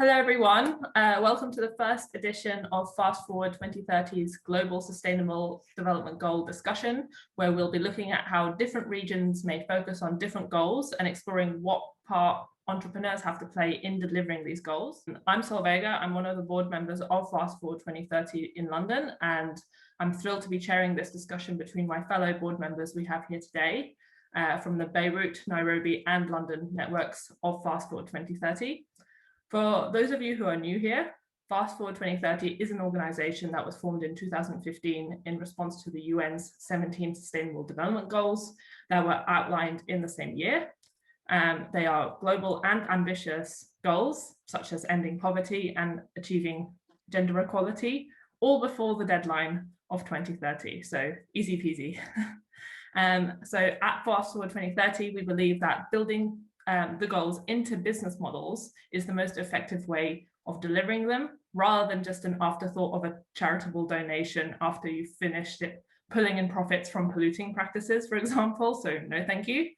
Hello, everyone. Welcome to the first edition of Fast Forward 2030's Global Sustainable Development Goal discussion, where we'll be looking at how different regions may focus on different goals and exploring what part entrepreneurs have to play in delivering these goals. I'm Solveiga. I'm one of the board members of Fast Forward 2030 in London, and I'm thrilled to be chairing this discussion between my fellow board members we have here today from the Beirut, Nairobi, and London networks of Fast Forward 2030. For those of you who are new here, Fast Forward 2030 is an organization that was formed in 2015 in response to the UN's 17 Sustainable Development Goals that were outlined in the same year. They are global and ambitious goals, such as ending poverty and achieving gender equality, all before the deadline of 2030, so easy peasy. So at Fast Forward 2030, we believe that building the goals into business models is the most effective way of delivering them, rather than just an afterthought of a charitable donation after you've finished it, pulling in profits from polluting practices, for example. So no, thank you.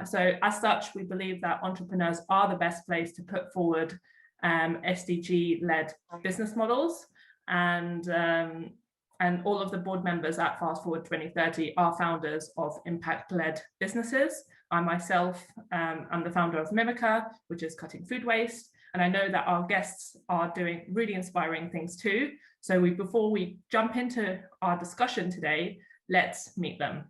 So as such, we believe that entrepreneurs are the best place to put forward SDG-led business models, and all of the board members at Fast Forward 2030 are founders of impact-led businesses. I myself am the founder of Mimica, which is cutting food waste. And I know that our guests are doing really inspiring things too. So before we jump into our discussion today, let's meet them.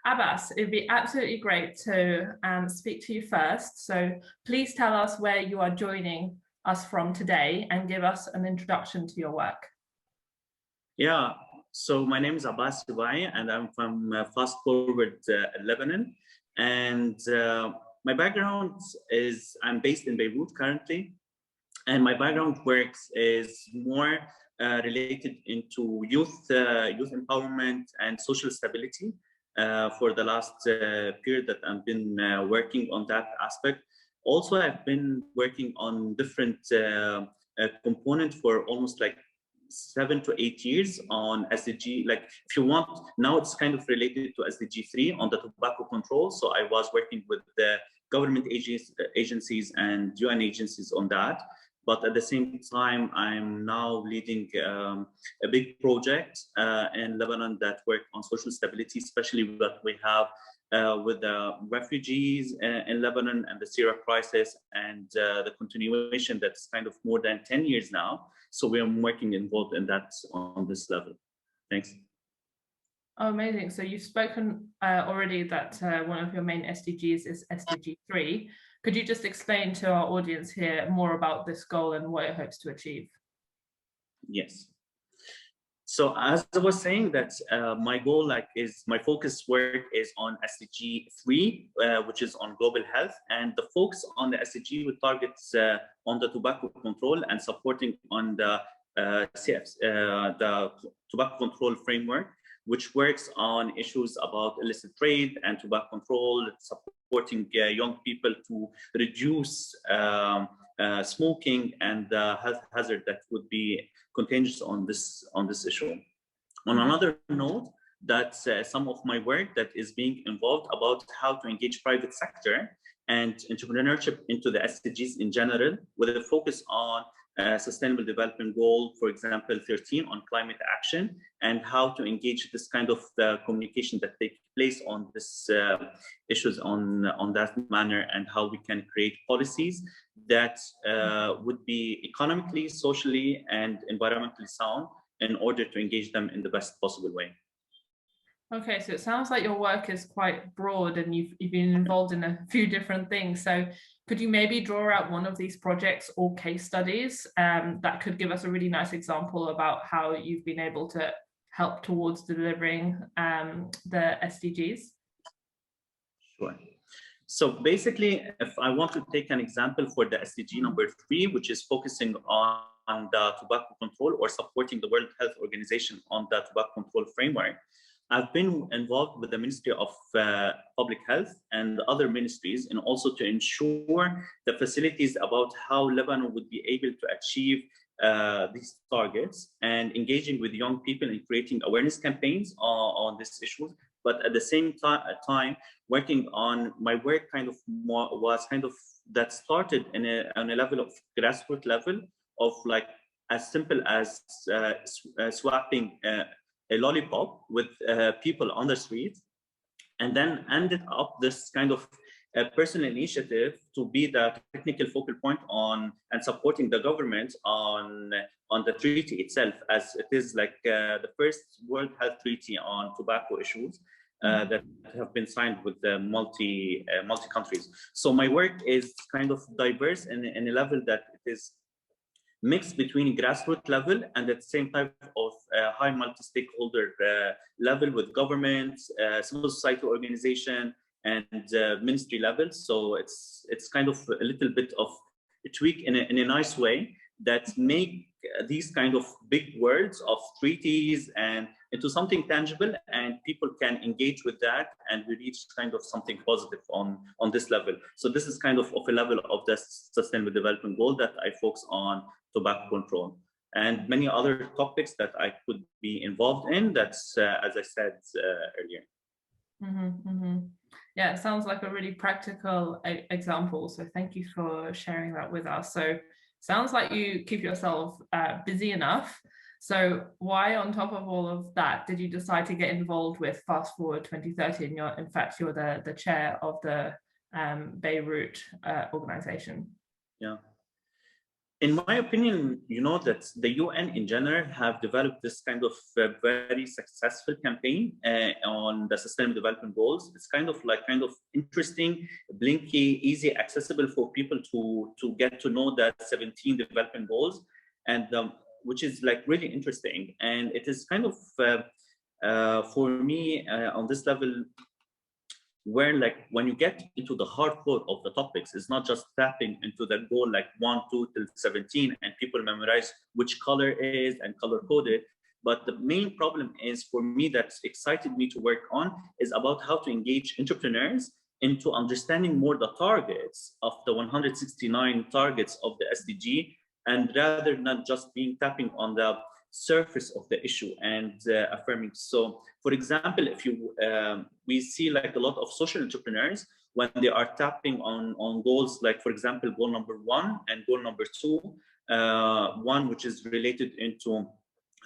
Abbas, it'd be absolutely great to speak to you first. So please tell us where you are joining us from today and give us an introduction to your work. Yeah, so my name is Abbas Sibai and I'm from Fast Forward Lebanon. And my background is, I'm based in Beirut currently. And my background works is more related into youth empowerment and social stability for the last period that I've been working on that aspect. Also, I've been working on different components for almost like 7 to 8 years on SDG. Like if you want, now it's kind of related to SDG 3 on the tobacco control. So I was working with the government agencies and UN agencies on that. But at the same time, I'm now leading a big project in Lebanon that work on social stability, especially what we have with the refugees in Lebanon and the Syria crisis and the continuation that's kind of more than 10 years now. So we are working involved in that on this level. Thanks. Oh, amazing. So you've spoken already that one of your main SDGs is SDG 3. Could you just explain to our audience here more about this goal and what it hopes to achieve? Yes. So as I was saying, that my goal my focus work is on SDG 3, which is on global health, and the focus on the SDG with targets on the tobacco control and supporting on the the tobacco control framework, which works on issues about illicit trade and tobacco control, supporting young people to reduce smoking and the health hazard that would be contagious on this issue. On another note, that's some of my work that is being involved about how to engage private sector and entrepreneurship into the SDGs in general, with a focus on Sustainable Development Goal, for example, 13 on climate action, and how to engage this kind of communication that takes place on this issues on that manner, and how we can create policies that would be economically, socially, and environmentally sound in order to engage them in the best possible way. Okay, so it sounds like your work is quite broad and you've been involved in a few different things. So could you maybe draw out one of these projects or case studies that could give us a really nice example about how you've been able to help towards delivering the SDGs? Sure. So basically, if I want to take an example for the SDG number 3, which is focusing on the tobacco control or supporting the World Health Organization on the tobacco control framework, I've been involved with the Ministry of Public Health and other ministries, and also to ensure the facilities about how Lebanon would be able to achieve these targets, and engaging with young people and creating awareness campaigns on these issues. But at the same time, working on my work was that started on a level of grassroots level of like as simple as swapping a lollipop with people on the street, and then ended up this kind of personal initiative to be the technical focal point on and supporting the government on the treaty itself, as it is like the first World Health Treaty on tobacco issues that have been signed with the multi countries. So my work is kind of diverse in a level that it is mixed between grassroots level and at the same type of high multi-stakeholder level with governments, civil society organization, and ministry level. So it's kind of a little bit of a tweak in a nice way that make these kind of big words of treaties and into something tangible, and people can engage with that, and we reach kind of something positive on this level. So this is kind of a level of the Sustainable Development Goal that I focus on tobacco control, and many other topics that I could be involved in. That's as I said earlier. Yeah, it sounds like a really practical example. So thank you for sharing that with us. So sounds like you keep yourself busy enough. So why, on top of all of that, did you decide to get involved with Fast Forward 2030? And in fact, you're the chair of the Beirut organization. Yeah. In my opinion, you know that the UN in general have developed this kind of very successful campaign on the Sustainable Development Goals. It's kind of interesting, blinky, easy, accessible for people to get to know the 17 development goals, and which is like really interesting. And it is kind of for me on this level, where like when you get into the hardcore of the topics, it's not just tapping into the goal like 1, 2 till 17 and people memorize which color is and color code it. But the main problem is for me that's excited me to work on is about how to engage entrepreneurs into understanding more the targets of the 169 targets of the SDG, and rather not just being tapping on the surface of the issue and affirming. So for example, if you we see like a lot of social entrepreneurs when they are tapping on goals, like for example goal number 1 and goal number 2, one which is related into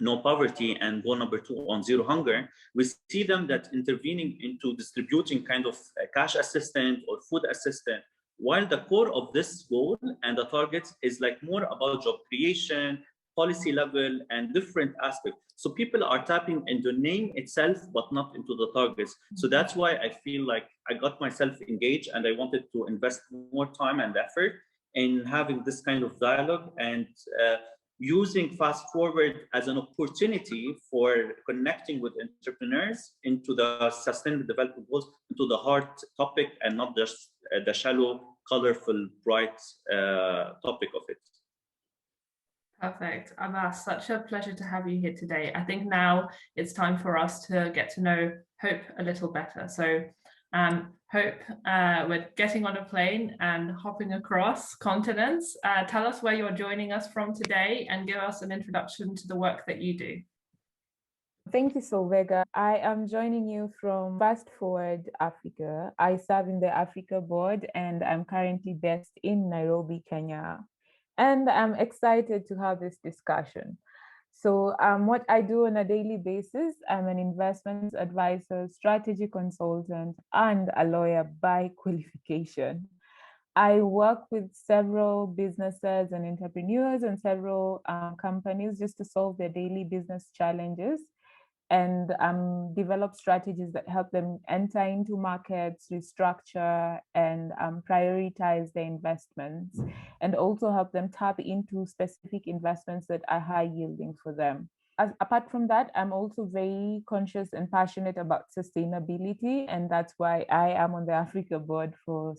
no poverty and goal number 2 on zero hunger, we see them that intervening into distributing kind of a cash assistance or food assistance, while the core of this goal and the targets is like more about job creation, policy level, and different aspects. So people are tapping into name itself, but not into the targets. So that's why I feel like I got myself engaged and I wanted to invest more time and effort in having this kind of dialogue and using Fast Forward as an opportunity for connecting with entrepreneurs into the Sustainable Development Goals, into the hard topic and not just the shallow, colorful, bright topic of it. Perfect. Abbas, such a pleasure to have you here today. I think now it's time for us to get to know Hope a little better. So Hope, we're getting on a plane and hopping across continents. Tell us where you're joining us from today and give us an introduction to the work that you do. Thank you, Solveiga. I am joining you from Fast Forward Africa. I serve in the Africa board and I'm currently based in Nairobi, Kenya. And I'm excited to have this discussion. So what I do on a daily basis, I'm an investment advisor, strategy consultant, and a lawyer by qualification. I work with several businesses and entrepreneurs and several companies just to solve their daily business challenges and develop strategies that help them enter into markets, restructure, and prioritize their investments, and also help them tap into specific investments that are high yielding for them. Apart from that, I'm also very conscious and passionate about sustainability, and that's why I am on the Africa board for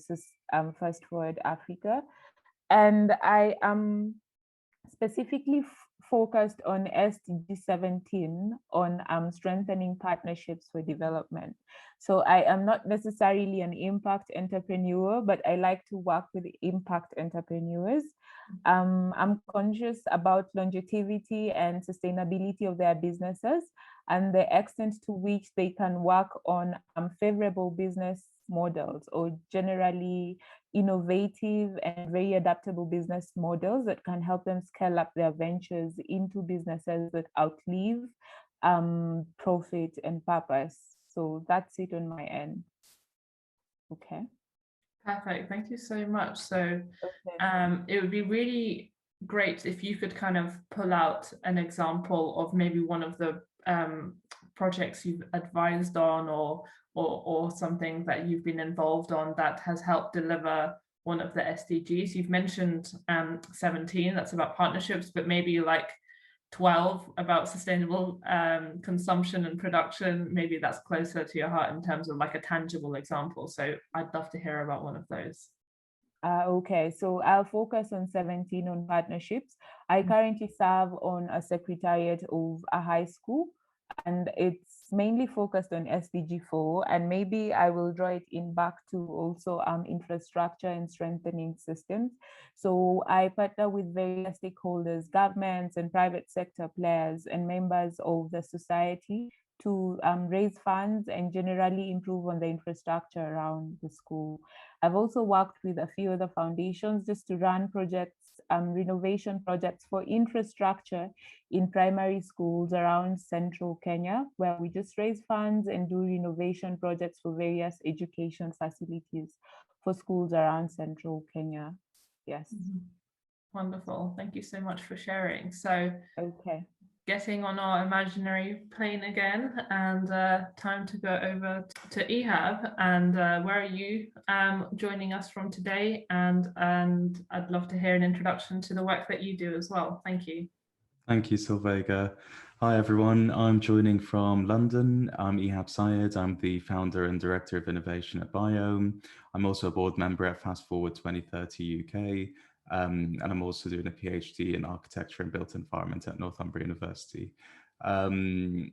Fast Forward Africa. And I am specifically focused on SDG 17 on strengthening partnerships for development. So I am not necessarily an impact entrepreneur, but I like to work with impact entrepreneurs. I'm conscious about longevity and sustainability of their businesses and the extent to which they can work on favorable business models, or generally innovative and very adaptable business models that can help them scale up their ventures into businesses that outlive profit and purpose. So that's it on my end. Okay. Perfect. Thank you so much. So Okay. it would be really great if you could kind of pull out an example of maybe one of the projects you've advised on, or something that you've been involved on that has helped deliver one of the SDGs. You've mentioned 17, that's about partnerships, but maybe like 12 about sustainable consumption and production. Maybe that's closer to your heart in terms of like a tangible example. So I'd love to hear about one of those. Okay, so I'll focus on 17 on partnerships. I currently serve on a secretariat of a high school, and it's mainly focused on SDG 4, and maybe I will draw it in back to also infrastructure and strengthening systems. So I partner with various stakeholders, governments and private sector players and members of the society to raise funds and generally improve on the infrastructure around the school. I've also worked with a few other foundations just to run projects, renovation projects for infrastructure in primary schools around central Kenya, where we just raise funds and do renovation projects for various education facilities for schools around central Kenya. Yes. Wonderful. Thank you so much for sharing. So, okay. Getting on our imaginary plane again, and time to go over to Ehab. And where are you joining us from today? And I'd love to hear an introduction to the work that you do as well. Thank you. Thank you, Solveiga. Hi, everyone. I'm joining from London. I'm Ehab Sayeb. I'm the founder and director of innovation at Biohm. I'm also a board member at Fast Forward 2030 UK. And I'm also doing a PhD in architecture and built environment at Northumbria University. Biohm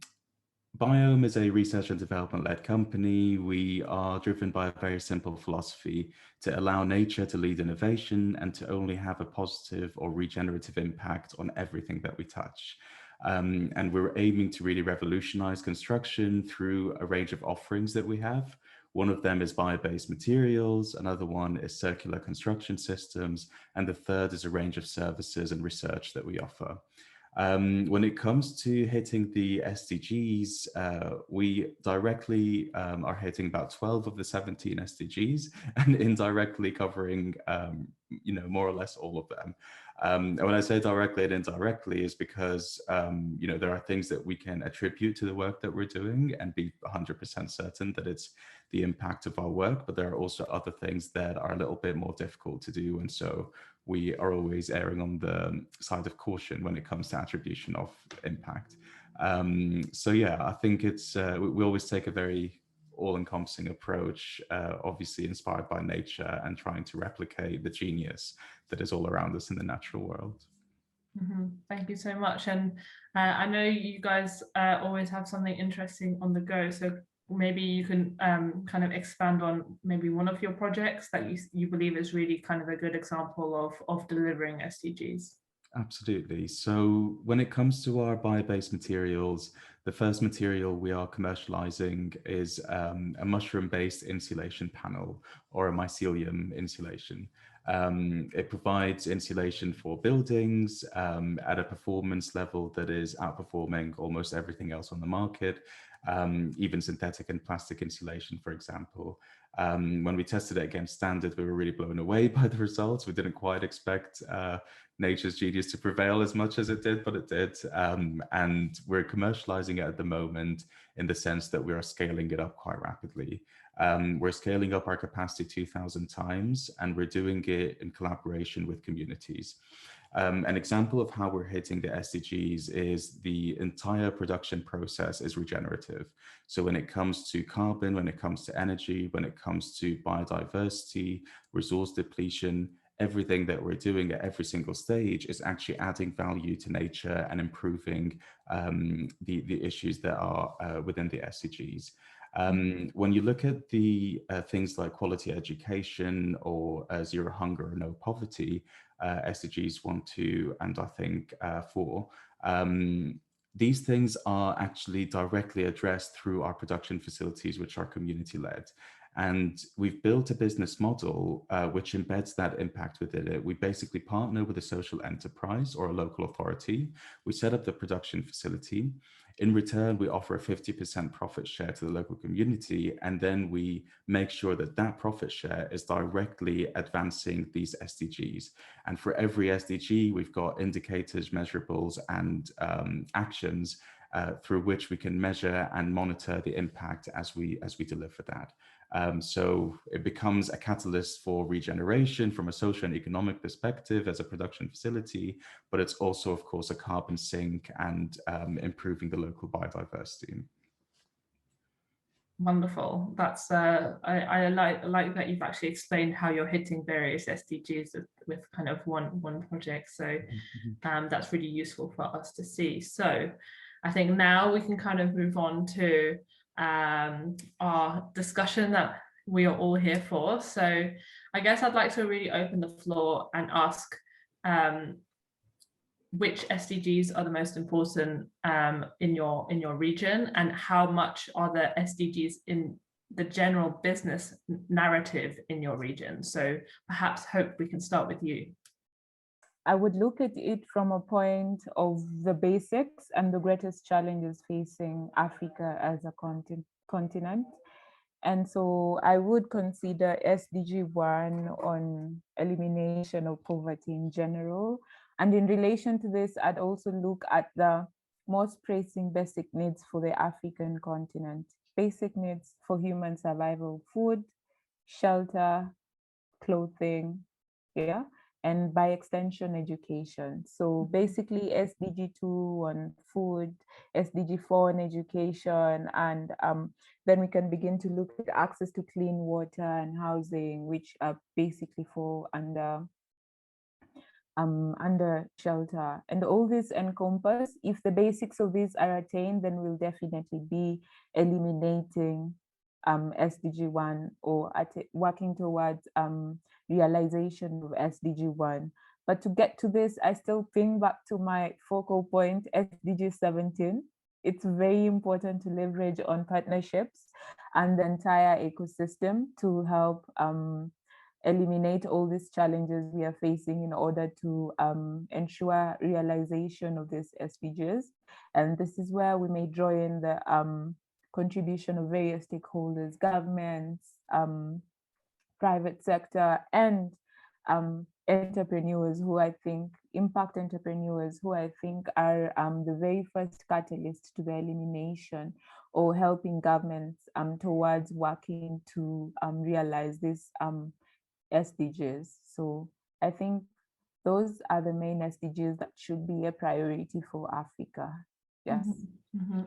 is a research and development-led company. We are driven by a very simple philosophy to allow nature to lead innovation and to only have a positive or regenerative impact on everything that we touch. And we're aiming to really revolutionize construction through a range of offerings that we have. One of them is bio-based materials, another one is circular construction systems, and the third is a range of services and research that we offer. When it comes to hitting the SDGs, we directly are hitting about 12 of the 17 SDGs and indirectly covering, more or less all of them. And when I say directly and indirectly is because, there are things that we can attribute to the work that we're doing and be 100% certain that it's the impact of our work, but there are also other things that are a little bit more difficult to do. And so we are always erring on the side of caution when it comes to attribution of impact. So yeah, I think it's, we always take a very all-encompassing approach, obviously inspired by nature and trying to replicate the genius that is all around us in the natural world. Thank you so much. And I know you guys always have something interesting on the go. So maybe you can kind of expand on maybe one of your projects that you believe is really kind of a good example of delivering SDGs. Absolutely. So when it comes to our bio-based materials, the first material we are commercializing is a mushroom-based insulation panel, or a mycelium insulation. It provides insulation for buildings at a performance level that is outperforming almost everything else on the market, even synthetic and plastic insulation, for example. When we tested it against standard, we were really blown away by the results. We didn't quite expect nature's genius to prevail as much as it did, but it did. And we're commercializing it at the moment in the sense that we are scaling it up quite rapidly. We're scaling up our capacity 2,000 times, and we're doing it in collaboration with communities. An example of how we're hitting the SDGs is the entire production process is regenerative. So when it comes to carbon, when it comes to energy, when it comes to biodiversity, resource depletion, everything that we're doing at every single stage is actually adding value to nature and improving the issues that are within the SDGs. When you look at the things like quality education or zero hunger or no poverty, SDGs 1, 2, and I think 4, these things are actually directly addressed through our production facilities, which are community-led. And we've built a business model which embeds that impact within it. We basically partner with a social enterprise or a local authority. We set up the production facility. In return, we offer a 50% profit share to the local community, and then we make sure that that profit share is directly advancing these SDGs. And for every SDG, we've got indicators, measurables, and actions through which we can measure and monitor the impact as we deliver that. So it becomes a catalyst for regeneration from a social and economic perspective as a production facility, but it's also, of course, a carbon sink and improving the local biodiversity. Wonderful. That's I like that you've actually explained how you're hitting various SDGs with kind of one project. So that's really useful for us to see. So I think now we can kind of move on to our discussion that we are all here for. So I guess I'd like to really open the floor and ask which SDGs are the most important in your region, and how much are the SDGs in the general business narrative in your region? So perhaps Hope, we can start with you. I would look at it from a point of the basics and the greatest challenges facing Africa as a continent. And so I would consider SDG 1 on elimination of poverty in general. And in relation to this, I'd also look at the most pressing basic needs for the African continent. Basic needs for human survival: food, shelter, clothing, yeah, and by extension, education. So basically SDG 2 on food, SDG 4 on education, and then we can begin to look at access to clean water and housing, which basically fall under shelter. And all this encompass, if the basics of these are attained, then we'll definitely be eliminating SDG 1 or working towards realization of SDG 1. But to get to this, I still think back to my focal point, SDG 17. It's very important to leverage on partnerships and the entire ecosystem to help eliminate all these challenges we are facing in order to ensure realization of these SDGs. And this is where we may draw in the contribution of various stakeholders, governments, private sector, and entrepreneurs who I think, impact entrepreneurs who I think are the very first catalyst to the elimination or helping governments towards working to realize this SDGs. So I think those are the main SDGs that should be a priority for Africa. Yes.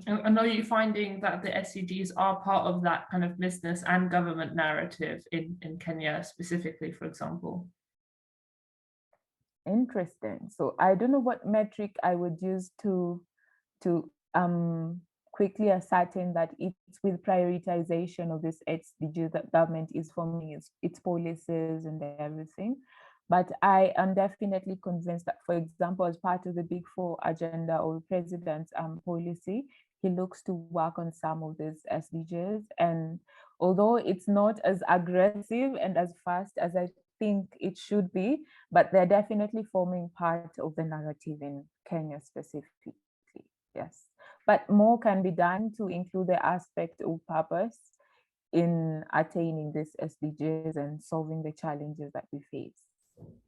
And are you finding that the SDGs are part of that kind of business and government narrative in Kenya specifically, for example? Interesting. So I don't know what metric I would use to quickly ascertain that it's with prioritization of this SDGs that government is forming its policies and everything. But I am definitely convinced that, for example, as part of the Big Four agenda or president's policy, he looks to work on some of these SDGs. And although it's not as aggressive and as fast as I think it should be, but they're definitely forming part of the narrative in Kenya specifically, yes. But more can be done to include the aspect of purpose in attaining these SDGs and solving the challenges that we face.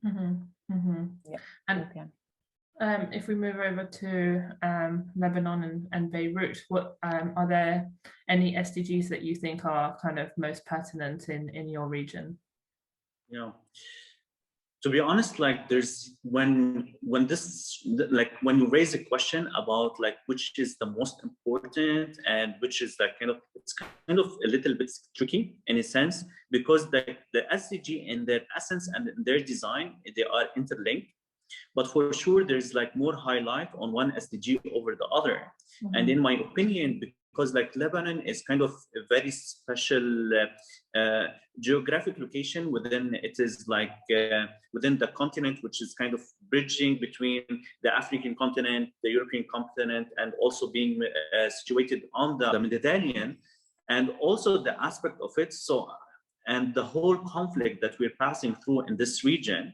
Yeah. And if we move over to Lebanon and Beirut, what are there any SDGs that you think are kind of most pertinent in your region? Yeah, to be honest, like there's when you raise a question about like which is the most important and which is like it's kind of a little bit tricky in a sense, because the SDG in their essence and in their design, they are interlinked, but for sure there's like more highlight on one SDG over the other. And in my opinion, because like Lebanon is kind of a very special geographic location within, it is like within the continent, which is kind of bridging between the African continent, the European continent, and also being situated on the Mediterranean, and also the aspect of it. So and the whole conflict that we're passing through in this region,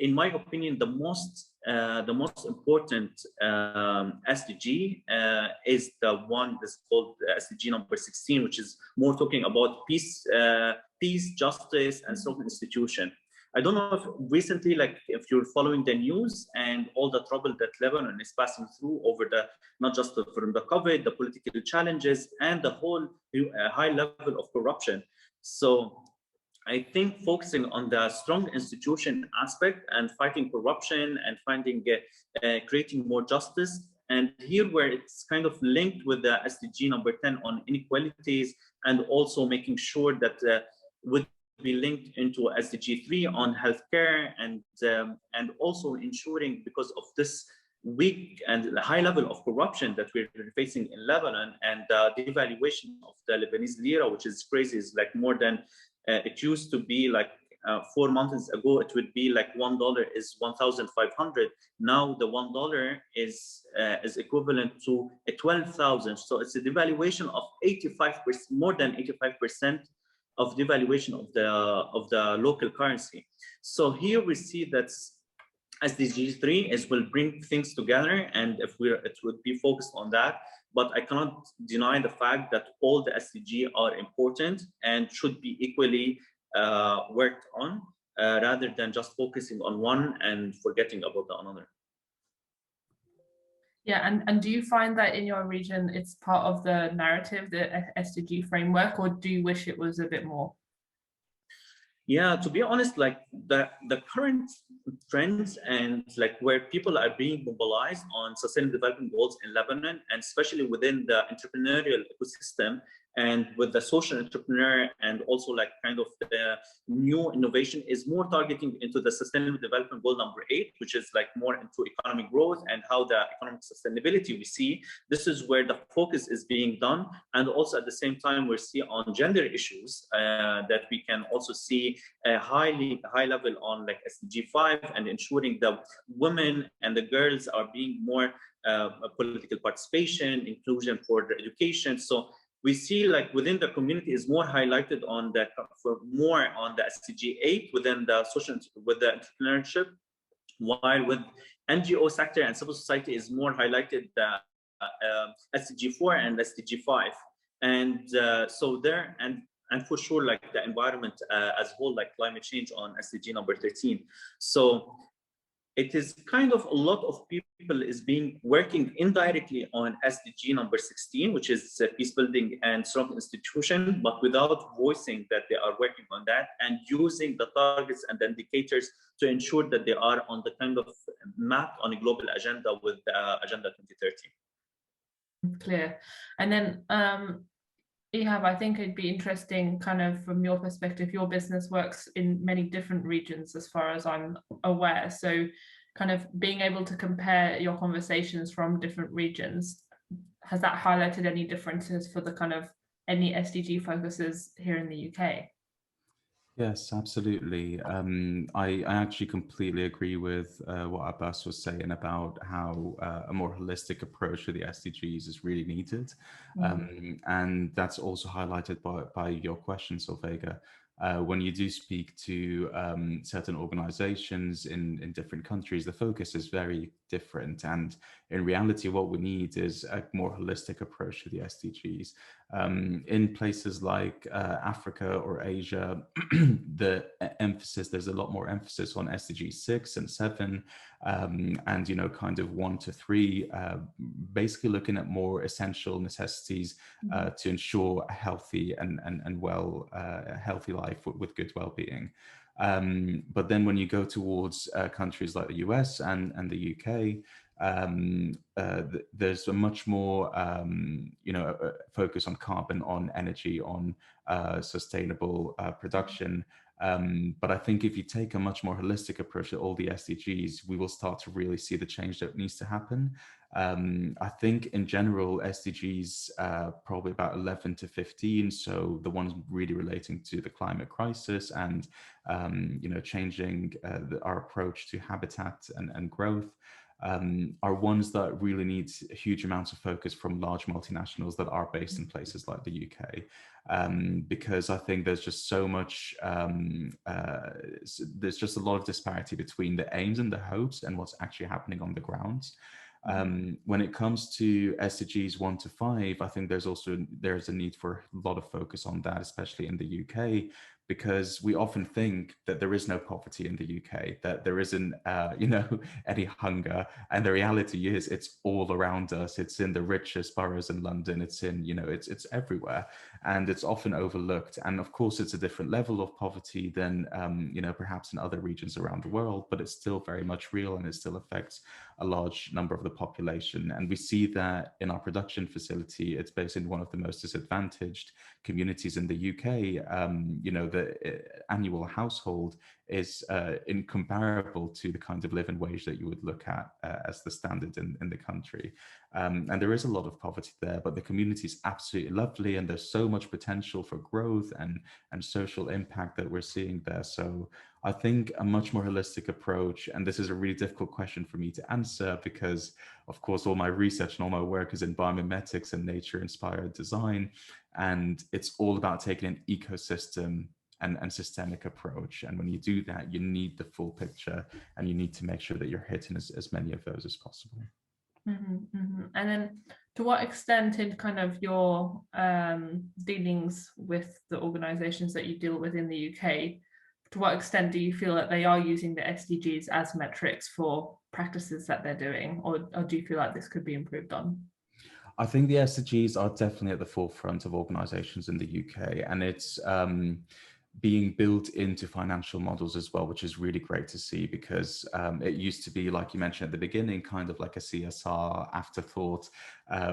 in my opinion, the most important SDG is the one that's called SDG number 16, which is more talking about peace, justice, and self-institution. I don't know if recently, like if you're following the news and all the trouble that Lebanon is passing through over not just from the COVID, the political challenges, and the whole high level of corruption. So I think focusing on the strong institution aspect and fighting corruption and creating more justice. And here where it's kind of linked with the SDG number 10 on inequalities, and also making sure that would be linked into SDG 3 on healthcare, and also ensuring, because of this weak and high level of corruption that we're facing in Lebanon, and the devaluation of the Lebanese lira, which is crazy, is like more than it used to be like 4 months ago, it would be like $1 is 1,500. Now the $1 is equivalent to 12,000. So it's a devaluation of 85%, more than 85% of devaluation of the local currency. So here we see that SDG 3 will bring things together, and it would be focused on that. But I cannot deny the fact that all the SDG are important and should be equally worked on, rather than just focusing on one and forgetting about the another. Yeah, and do you find that in your region it's part of the narrative, the SDG framework, or do you wish it was a bit more? Yeah, to be honest, like the current trends and like where people are being mobilized on sustainable development goals in Lebanon, and especially within the entrepreneurial ecosystem and with the social entrepreneur, and also like kind of the new innovation, is more targeting into the sustainable development goal number 8, which is like more into economic growth and how the economic sustainability we see. This is where the focus is being done. And also at the same time, we see on gender issues that we can also see a high level on like SDG 5, and ensuring the women and the girls are being more political participation, inclusion for the education. So we see like within the community is more highlighted on the SDG 8 within the with the entrepreneurship, while with NGO sector and civil society is more highlighted the SDG 4 and SDG 5. And so there, and for sure like the environment as a whole, like climate change on SDG number 13. So it is kind of a lot of people is being working indirectly on SDG number 16, which is peace building and strong institution, but without voicing that they are working on that, and using the targets and the indicators to ensure that they are on the kind of map on a global agenda with Agenda 2030. Clear. And then Ehab, I think it'd be interesting, kind of from your perspective, your business works in many different regions as far as I'm aware. So kind of being able to compare your conversations from different regions, has that highlighted any differences for the kind of any SDG focuses here in the UK? Yes, absolutely. I actually completely agree with what Abbas was saying about how a more holistic approach to the SDGs is really needed. And that's also highlighted by your question, Solveiga. When you do speak to certain organizations in different countries, the focus is very different. And in reality, what we need is a more holistic approach to the SDGs. In places like Africa or Asia, there's a lot more emphasis on SDG 6 and 7, and, you know, kind of 1 to 3, basically looking at more essential necessities to ensure a healthy and healthy life with good well-being. But then when you go towards countries like the US and the UK, there's a much more focus on carbon, on energy, on sustainable production. But I think if you take a much more holistic approach to all the SDGs, we will start to really see the change that needs to happen. I think in general, SDGs probably about 11 to 15. So the ones really relating to the climate crisis and changing our approach to habitat and growth. are ones that really need huge amounts of focus from large multinationals that are based in places like the UK. Because I think there's just so much, there's just a lot of disparity between the aims and the hopes and what's actually happening on the ground. When it comes to SDGs 1 to 5, I think there's a need for a lot of focus on that, especially in the UK, because we often think that there is no poverty in the UK, that there isn't, any hunger. And the reality is it's all around us. It's in the richest boroughs in London. It's in, it's everywhere. And it's often overlooked. And of course, it's a different level of poverty than, perhaps in other regions around the world, but it's still very much real and it still affects a large number of the population. And we see that in our production facility. It's based in one of the most disadvantaged communities in the UK. The annual household is incomparable to the kind of living wage that you would look at as the standard in the country. And there is a lot of poverty there, but the community is absolutely lovely, and there's so much potential for growth and social impact that we're seeing there. So I think a much more holistic approach, and this is a really difficult question for me to answer because, of course, all my research and all my work is in biomimetics and nature-inspired design, and it's all about taking an ecosystem and systemic approach. And when you do that, you need the full picture, and you need to make sure that you're hitting as many of those as possible. And then to what extent in kind of your dealings with the organizations that you deal with in the UK, to what extent do you feel that they are using the SDGs as metrics for practices that they're doing, or do you feel like this could be improved on? I think the SDGs are definitely at the forefront of organizations in the UK, and it's being built into financial models as well, which is really great to see, because it used to be, like you mentioned at the beginning, kind of like a CSR afterthought,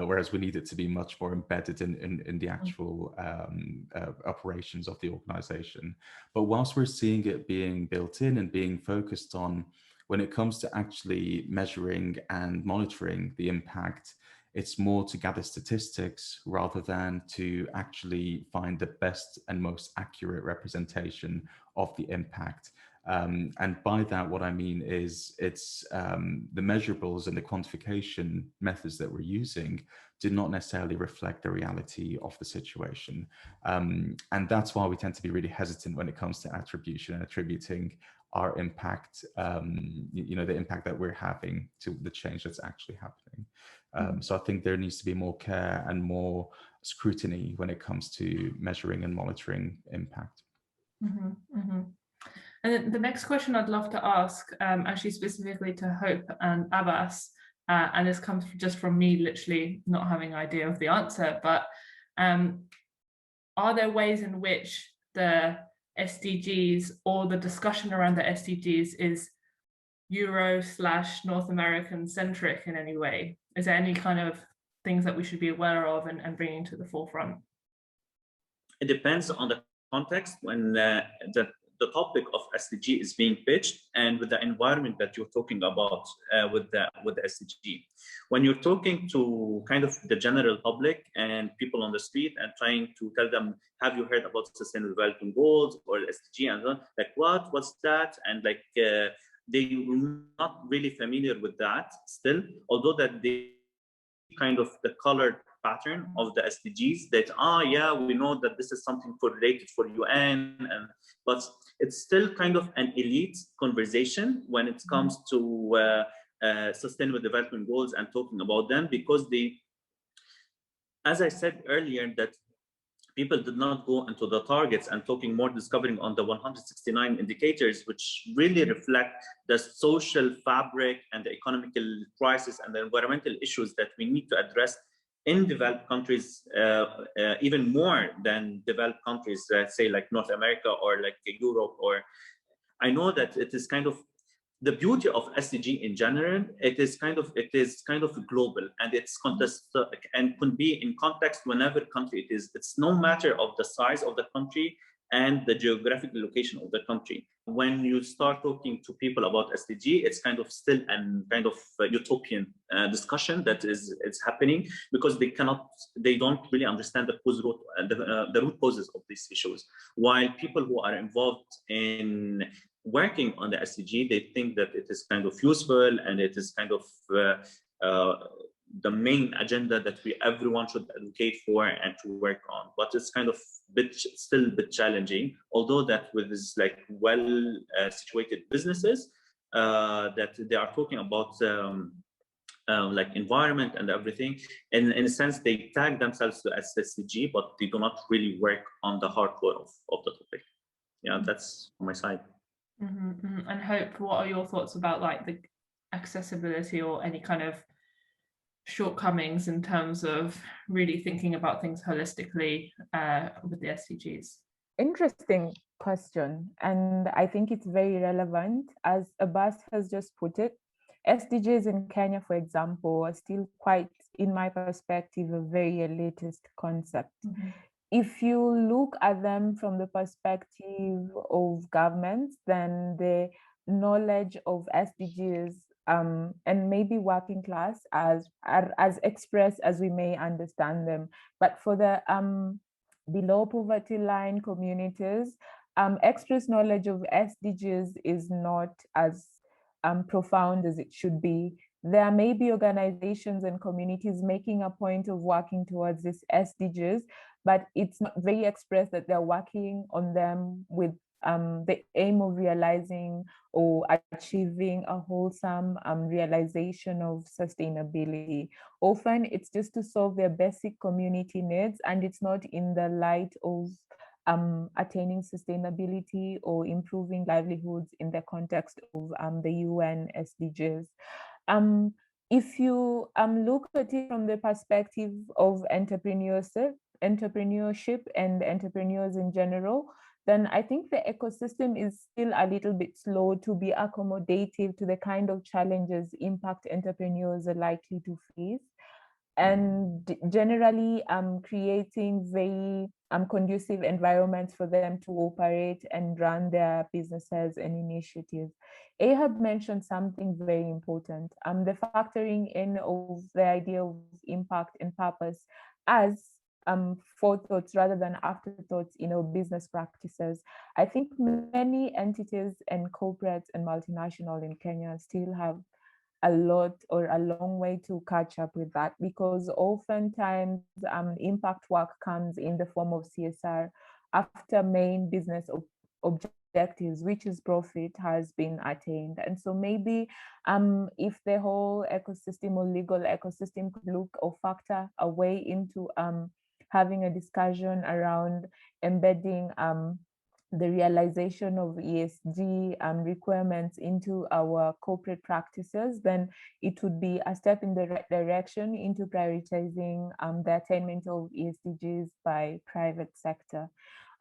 whereas we need it to be much more embedded in the actual operations of the organization. But whilst we're seeing it being built in and being focused on, when it comes to actually measuring and monitoring the impact, it's more to gather statistics rather than to actually find the best and most accurate representation of the impact. And by that, what I mean is it's the measurables and the quantification methods that we're using do not necessarily reflect the reality of the situation. And that's why we tend to be really hesitant when it comes to attribution and attributing our impact, the impact that we're having to the change that's actually happening. So I think there needs to be more care and more scrutiny when it comes to measuring and monitoring impact. And then the next question I'd love to ask, actually specifically to Hope and Abbas, and this comes just from me literally not having an idea of the answer, but are there ways in which the SDGs or the discussion around the SDGs is Euro/North American centric in any way? Is there any kind of things that we should be aware of and bringing to the forefront? It depends on the context when the topic of SDG is being pitched, and with the environment that you're talking about with the SDG. When you're talking to kind of the general public and people on the street and trying to tell them, have you heard about Sustainable Development Goals or SDG, and so, like what's that, and like they were not really familiar with that still, although that they kind of the colored pattern of the SDGs that, yeah, we know that this is something related for UN, but it's still kind of an elite conversation when it comes to Sustainable Development Goals and talking about them, because they, as I said earlier, that people did not go into the targets and talking more, discovering on the 169 indicators, which really reflect the social fabric and the economical crisis and the environmental issues that we need to address in developed countries, even more than developed countries, say like North America or like Europe. Or I know that it is kind of the beauty of SDG in general. It is kind of global, and it's contest and could be in context whenever country it is. It's no matter of the size of the country and the geographical location of the country. When you start talking to people about SDG, it's kind of still an kind of utopian discussion that is happening, because they don't really understand the root causes of these issues. While people who are involved in working on the SDG, they think that it is kind of useful and it is kind of the main agenda that everyone should advocate for and to work on. But it's kind of still a bit challenging, although that with this like well situated businesses that they are talking about like environment and everything. In a sense, they tag themselves to SDG, but they do not really work on the hardcore of the topic. Yeah, that's on my side. And Hope, what are your thoughts about like the accessibility or any kind of shortcomings in terms of really thinking about things holistically with the SDGs? Interesting question, and I think it's very relevant. As Abbas has just put it, SDGs in Kenya, for example, are still quite, in my perspective, a very elitist concept. If you look at them from the perspective of governments, then the knowledge of SDGs and maybe working class as expressed as we may understand them. But for the below poverty line communities, express knowledge of SDGs is not as profound as it should be. There may be organizations and communities making a point of working towards this SDGs, but it's not very expressed that they're working on them with the aim of realizing or achieving a wholesome realization of sustainability. Often it's just to solve their basic community needs, and it's not in the light of attaining sustainability or improving livelihoods in the context of the UN SDGs. If you look at it from the perspective of entrepreneurship and entrepreneurs in general, then I think the ecosystem is still a little bit slow to be accommodative to the kind of challenges impact entrepreneurs are likely to face. And generally creating very conducive environments for them to operate and run their businesses and initiatives. Ehab mentioned something very important, the factoring in of the idea of impact and purpose as forethoughts rather than afterthoughts in our business practices. I think many entities and corporates and multinational in Kenya still have a lot or a long way to catch up with that, because oftentimes impact work comes in the form of CSR after main business objectives, which is profit, has been attained. And so maybe if the whole ecosystem or legal ecosystem could look or factor a way into having a discussion around embedding the realization of ESG requirements into our corporate practices, then it would be a step in the right direction into prioritizing the attainment of ESGs by private sector.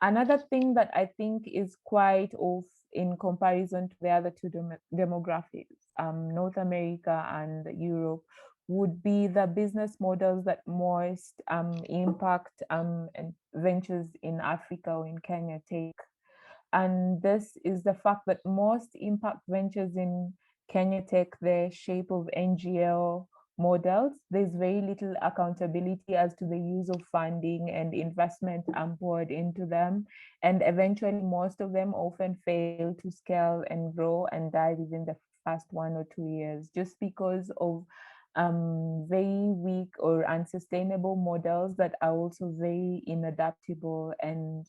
Another thing that I think is quite off in comparison to the other two demographics, North America and Europe, would be the business models that most impact and ventures in Africa or in Kenya take. And this is the fact that most impact ventures in Kenya take the shape of NGO models. There's very little accountability as to the use of funding and investment poured into them. And eventually, most of them often fail to scale and grow and die within the first 1 or 2 years, just because of very weak or unsustainable models that are also very inadaptable, and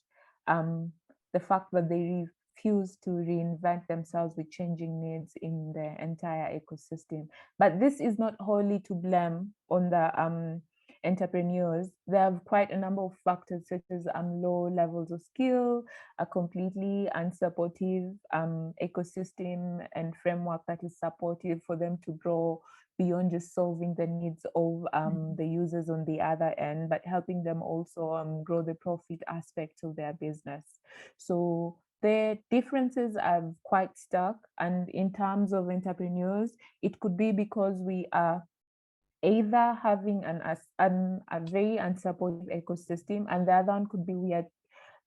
the fact that they refuse to reinvent themselves with changing needs in the entire ecosystem. But this is not wholly to blame on the entrepreneurs. There are quite a number of factors, such as low levels of skill, a completely unsupportive ecosystem and framework that is supportive for them to grow beyond just solving the needs of the users on the other end, but helping them also grow the profit aspects of their business. So the differences are quite stark. And in terms of entrepreneurs, it could be because we are either having a very unsupportive ecosystem, and the other one could be we are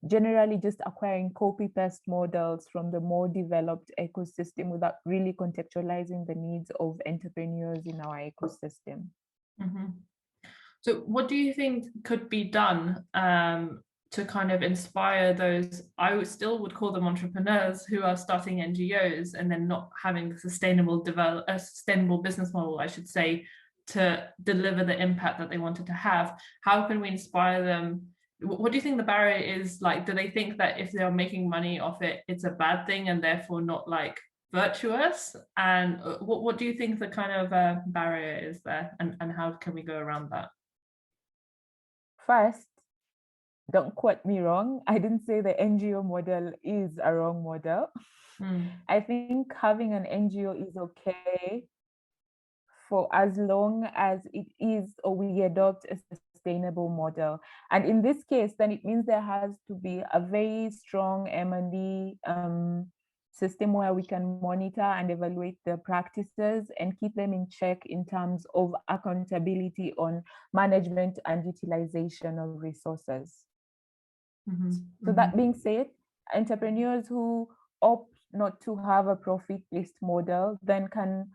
generally just acquiring copy-paste models from the more developed ecosystem without really contextualizing the needs of entrepreneurs in our ecosystem. So what do you think could be done to kind of inspire those, still would call them entrepreneurs, who are starting NGOs and then not having a sustainable business model, I should say, to deliver the impact that they wanted to have? How can we inspire them? What do you think the barrier is? Like, do they think that if they're making money off it, it's a bad thing and therefore not like virtuous? And what do you think the kind of barrier is there, and how can we go around that? First, don't quote me wrong, I didn't say the NGO model is a wrong model. I think having an NGO is okay for as long as it is, or we adopt a sustainable model. And in this case, then it means there has to be a very strong M&D system where we can monitor and evaluate the practices and keep them in check in terms of accountability on management and utilization of resources. So that being said, entrepreneurs who opt not to have a profit-based model then can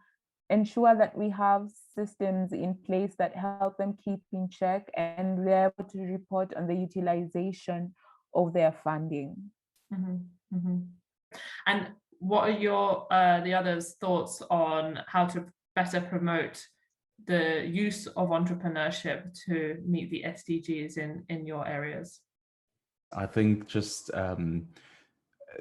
ensure that we have systems in place that help them keep in check and we're able to report on the utilization of their funding. And what are your the others' thoughts on how to better promote the use of entrepreneurship to meet the SDGs in your areas? I think just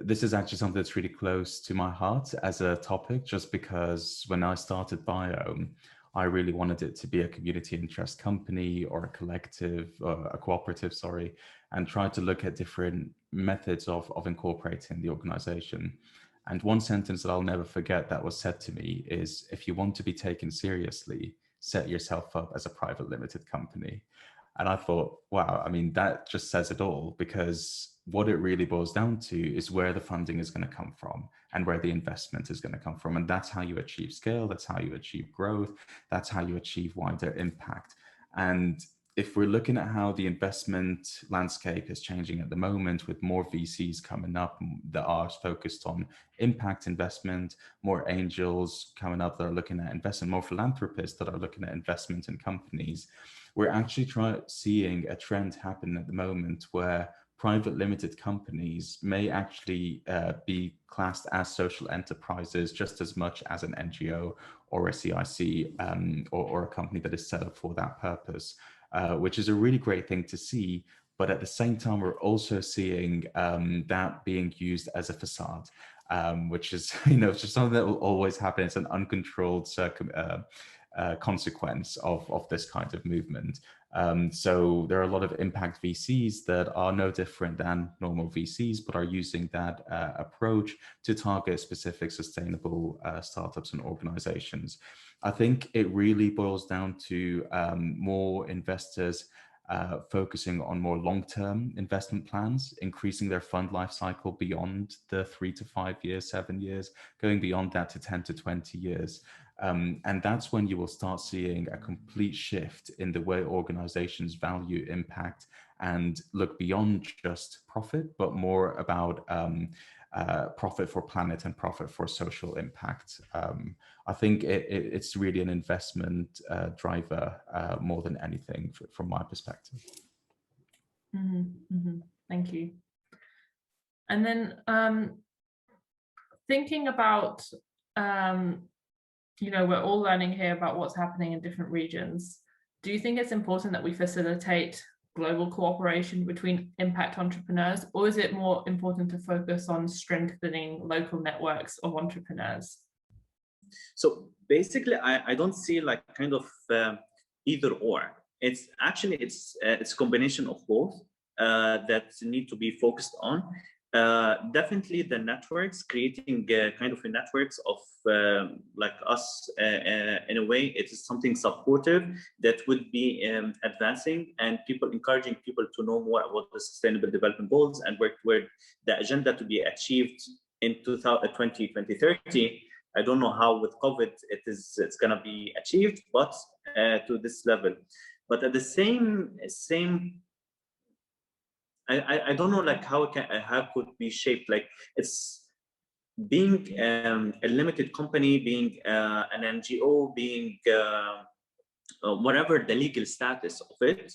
this is actually something that's really close to my heart as a topic, just because when I started Biohm, I really wanted it to be a community interest company or a collective, a cooperative, sorry, and tried to look at different methods of incorporating the organization. And one sentence that I'll never forget that was said to me is, if you want to be taken seriously, set yourself up as a private limited company. And I thought, wow, I mean, that just says it all, because what it really boils down to is where the funding is going to come from and where the investment is going to come from. And that's how you achieve scale. That's how you achieve growth. That's how you achieve wider impact. And if we're looking at how the investment landscape is changing at the moment, with more VCs coming up that are focused on impact investment, more angels coming up that are looking at investment, more philanthropists that are looking at investment in companies, we're actually seeing a trend happen at the moment where private limited companies may actually be classed as social enterprises just as much as an NGO or a CIC or a company that is set up for that purpose, which is a really great thing to see. But at the same time, we're also seeing that being used as a facade, which is, just something that will always happen. It's an uncontrolled consequence of this kind of movement. So there are a lot of impact VCs that are no different than normal VCs, but are using that approach to target specific sustainable startups and organizations. I think it really boils down to more investors focusing on more long-term investment plans, increasing their fund life cycle beyond the 3 to 5 years, 7 years, going beyond that to 10 to 20 years. And that's when you will start seeing a complete shift in the way organizations value impact and look beyond just profit, but more about profit for planet and profit for social impact. I think it's really an investment driver more than anything from my perspective. Thank you. And then thinking about, we're all learning here about what's happening in different regions. Do you think it's important that we facilitate global cooperation between impact entrepreneurs, or is it more important to focus on strengthening local networks of entrepreneurs? So basically, I don't see like kind of either or. It's actually, it's a combination of both that need to be focused on. Definitely the networks, creating kind of a networks of like us in a way, it is something supportive that would be advancing, and encouraging people to know more about the Sustainable Development Goals and work toward the agenda to be achieved in 2030. I don't know how with COVID it's gonna be achieved, but to this level. But at the same I don't know like how could be shaped. Like it's being a limited company, being an NGO, being whatever the legal status of it,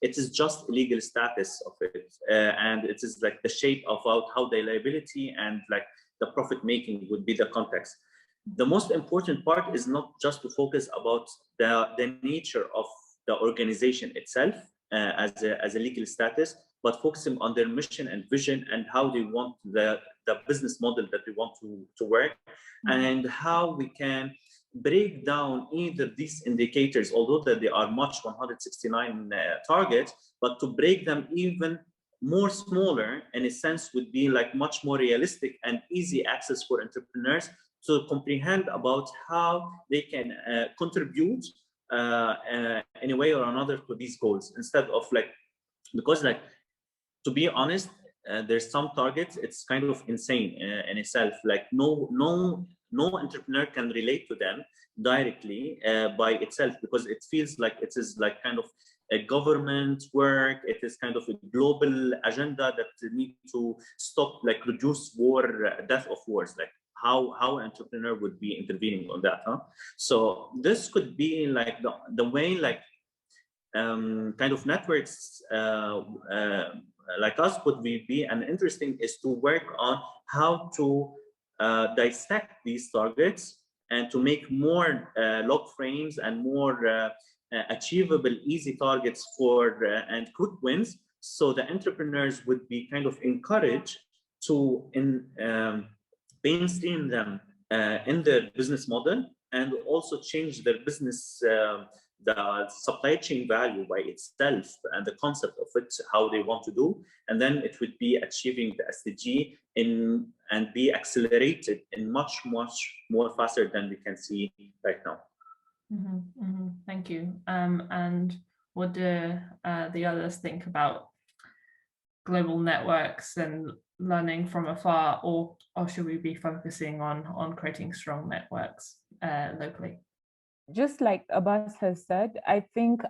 it is just legal status of it, and it is like the shape of how the liability and like the profit making would be the context. The most important part is not just to focus about the nature of the organization itself as a legal status, but focusing on their mission and vision and how they want the business model that they want to work, and how we can break down either these indicators, although that they are much 169 targets, but to break them even more smaller in a sense would be like much more realistic and easy access for entrepreneurs to comprehend about how they can contribute in a way or another to these goals, instead of like, because like, to be honest, there's some targets, it's kind of insane in itself. Like no entrepreneur can relate to them directly by itself, because it feels like it is like kind of a government work. It is kind of a global agenda that need to stop, like reduce war, death of wars. Like how an entrepreneur would be intervening on that, huh? So this could be like the way like kind of networks like us would be and interesting is to work on how to dissect these targets and to make more log frames and more achievable, easy targets for and quick wins, so the entrepreneurs would be kind of encouraged to mainstream them in their business model, and also change their business, the supply chain value by itself and the concept of it, how they want to do, and then it would be achieving the SDG and be accelerated in much more faster than we can see right now. Thank you. And what do the others think about global networks and learning from afar, or should we be focusing on creating strong networks locally? Just like Abbas has said, I think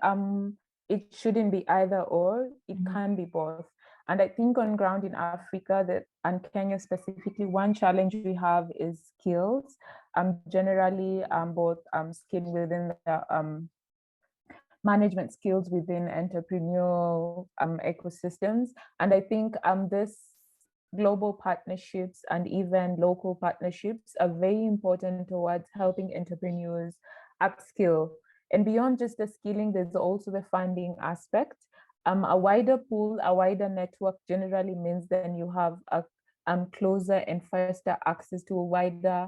it shouldn't be either or, it can be both. And I think on ground in Africa and Kenya specifically, one challenge we have is skills. Generally, both skill within the management skills within entrepreneurial ecosystems. And I think this global partnerships and even local partnerships are very important towards helping entrepreneurs upskill. And beyond just the skilling, there's also the funding aspect. A wider pool, a wider network generally means then you have a closer and faster access to a wider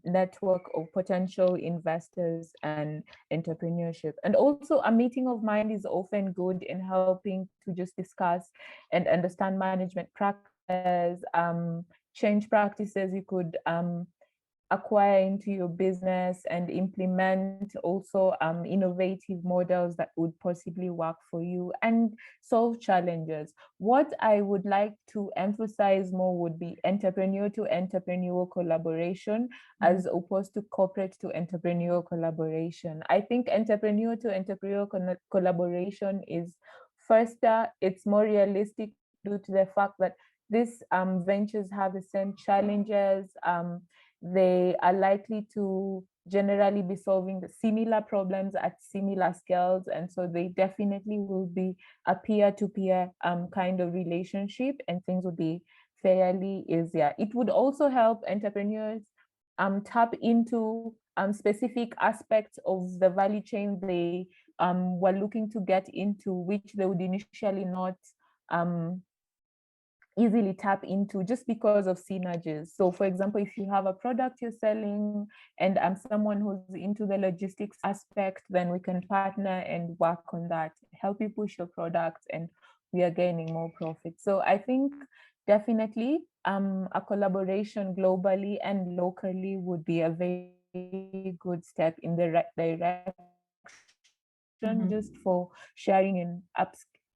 network of potential investors and entrepreneurship. And also a meeting of mind is often good in helping to just discuss and understand management practices, change practices you could acquire into your business, and implement also innovative models that would possibly work for you and solve challenges. What I would like to emphasize more would be entrepreneur to entrepreneur collaboration as opposed to corporate to entrepreneur collaboration. I think entrepreneur to entrepreneur collaboration is faster, it's more realistic due to the fact that these ventures have the same challenges. They are likely to generally be solving the similar problems at similar scales. And so they definitely will be a peer-to-peer kind of relationship, and things will be fairly easier. It would also help entrepreneurs tap into specific aspects of the value chain they were looking to get into, which they would initially not easily tap into just because of synergies. So for example, if you have a product you're selling and I'm someone who's into the logistics aspect, then we can partner and work on that, help you push your product, and we are gaining more profit. So I think definitely a collaboration globally and locally would be a very good step in the right direction, just for sharing and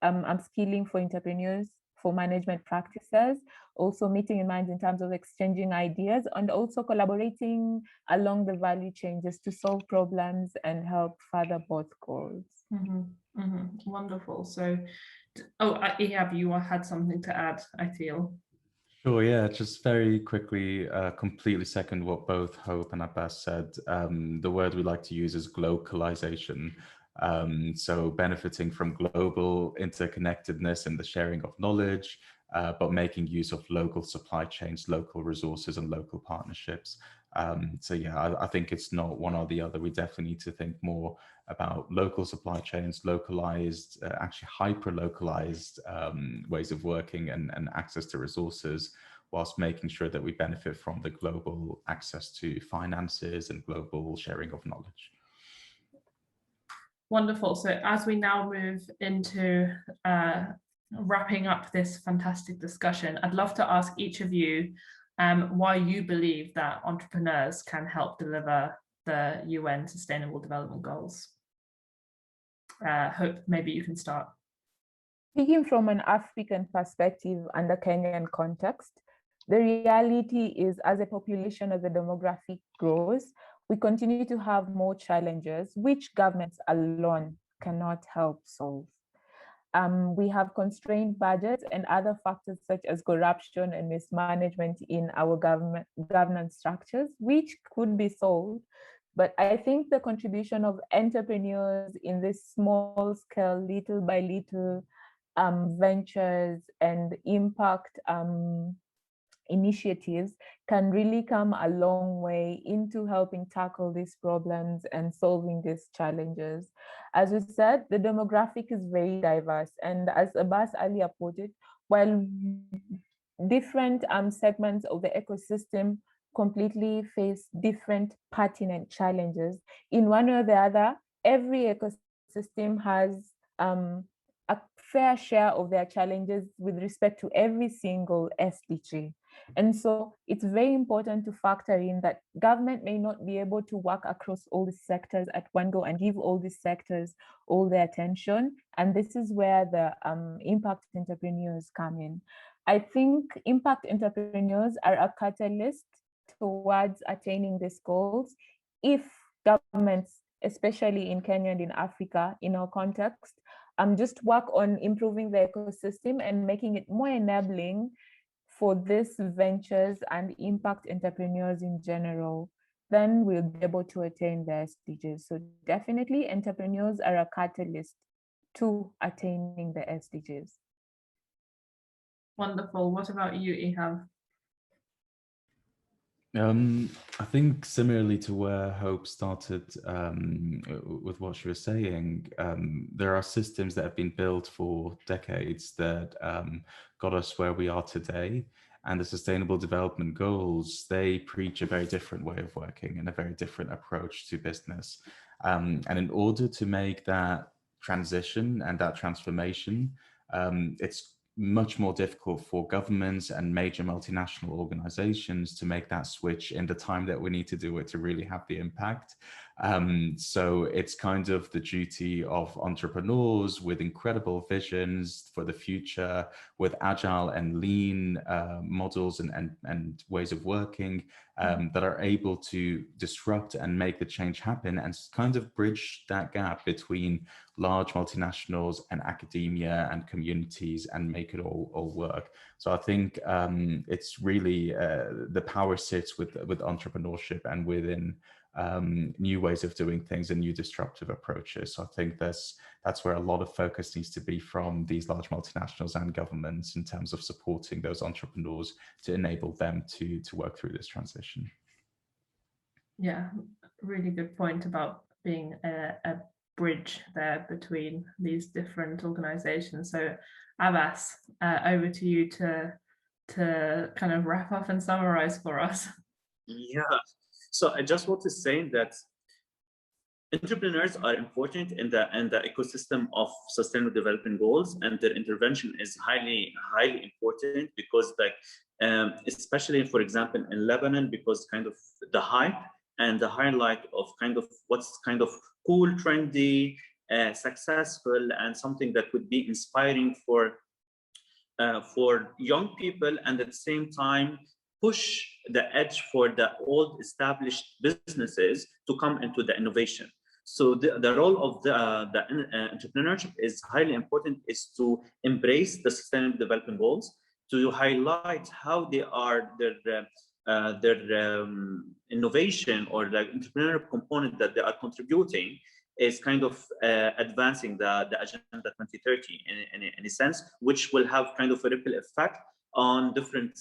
upskilling for entrepreneurs, for management practices, also meeting in mind in terms of exchanging ideas, and also collaborating along the value chain just to solve problems and help further both goals. Wonderful. So, Ehab, you had something to add, I feel. Sure, yeah, just very quickly, completely second what both Hope and Abbas said. The word we like to use is globalization. So benefiting from global interconnectedness and the sharing of knowledge, but making use of local supply chains, local resources, and local partnerships. So yeah, I think it's not one or the other. We definitely need to think more about local supply chains, localized, actually hyper-localized ways of working and access to resources, whilst making sure that we benefit from the global access to finances and global sharing of knowledge. Wonderful. So as we now move into wrapping up this fantastic discussion, I'd love to ask each of you why you believe that entrepreneurs can help deliver the UN Sustainable Development Goals. Hope, maybe you can start. Speaking from an African perspective and a Kenyan context, the reality is, as a population, as the demographic grows, we continue to have more challenges which governments alone cannot help solve. We have constrained budgets and other factors such as corruption and mismanagement in our governance structures, which could be solved. But I think the contribution of entrepreneurs in this small scale, little by little ventures and impact initiatives can really come a long way into helping tackle these problems and solving these challenges. As we said, the demographic is very diverse. And as Abbas earlier put it, while different segments of the ecosystem completely face different pertinent challenges, in one or the other, every ecosystem has a fair share of their challenges with respect to every single SDG. And so it's very important to factor in that government may not be able to work across all the sectors at one go and give all these sectors all their attention. And this is where the impact entrepreneurs come in. I think impact entrepreneurs are a catalyst towards attaining these goals if governments, especially in Kenya and in Africa, in our context, just work on improving the ecosystem and making it more enabling for these ventures and impact entrepreneurs in general, then we'll be able to attain the SDGs. So definitely entrepreneurs are a catalyst to attaining the SDGs. Wonderful. What about you, Ehab? I think similarly to where Hope started with what she was saying, there are systems that have been built for decades that got us where we are today. And the Sustainable Development Goals, they preach a very different way of working and a very different approach to business. And in order to make that transition and that transformation, it's much more difficult for governments and major multinational organizations to make that switch in the time that we need to do it to really have the impact. So it's kind of the duty of entrepreneurs with incredible visions for the future, with agile and lean models and ways of working that are able to disrupt and make the change happen and kind of bridge that gap between large multinationals and academia and communities and make it all work. So I think it's really the power sits with entrepreneurship and within new ways of doing things and new disruptive approaches. So I think that's where a lot of focus needs to be from these large multinationals and governments in terms of supporting those entrepreneurs to enable them to work through this transition. Yeah, really good point about being a bridge there between these different organizations. So Abbas, over to you to kind of wrap up and summarize for us. Yeah, so I just want to say that entrepreneurs are important in the ecosystem of Sustainable Development Goals, and their intervention is highly important because, like, especially for example in Lebanon, because kind of the hype and the highlight of kind of what's kind of cool, trendy, successful, and something that would be inspiring for young people, and at the same time push the edge for the old established businesses to come into the innovation. So the role of the entrepreneurship is highly important, is to embrace the Sustainable Development Goals, to highlight how they are their innovation or the entrepreneurial component that they are contributing is kind of advancing the Agenda 2030 in a sense, which will have kind of a ripple effect on different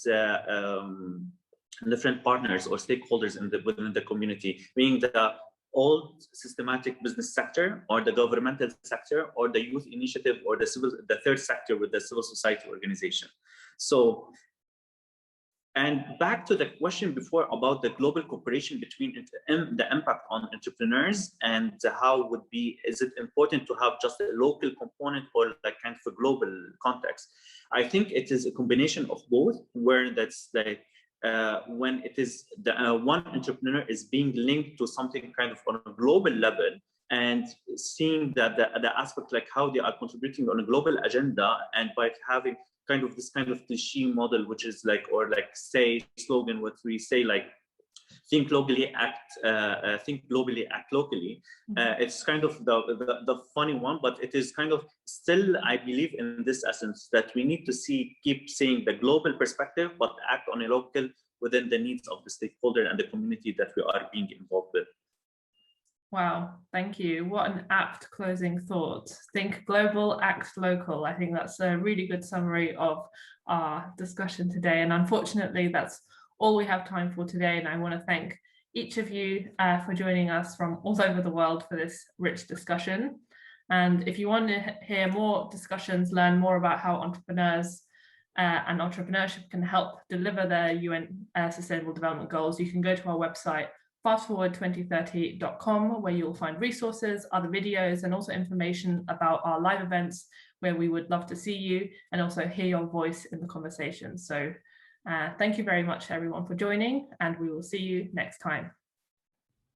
partners or stakeholders within the community, being the old systematic business sector or the governmental sector or the youth initiative or the third sector with the civil society organization. So, and back to the question before about the global cooperation between the impact on entrepreneurs and how is it important to have just a local component or like kind of a global context? I think it is a combination of both, where that's like when it is the one entrepreneur is being linked to something kind of on a global level and seeing that the aspect like how they are contributing on a global agenda, and by having kind of this kind of cliche model, which is like, or like say slogan, what we say, like think globally, think globally, act locally. It's kind of the funny one, but it is kind of still, I believe in this essence that we need to keep seeing the global perspective, but act on a local within the needs of the stakeholder and the community that we are being involved with. Wow, thank you. What an apt closing thought. Think global, act local. I think that's a really good summary of our discussion today. And unfortunately, that's all we have time for today. And I want to thank each of you for joining us from all over the world for this rich discussion. And if you want to hear more discussions, learn more about how entrepreneurs and entrepreneurship can help deliver the UN Sustainable Development Goals, you can go to our website, fastforward2030.com, where you'll find resources, other videos, and also information about our live events, where we would love to see you and also hear your voice in the conversation. So thank you very much, everyone, for joining, and we will see you next time.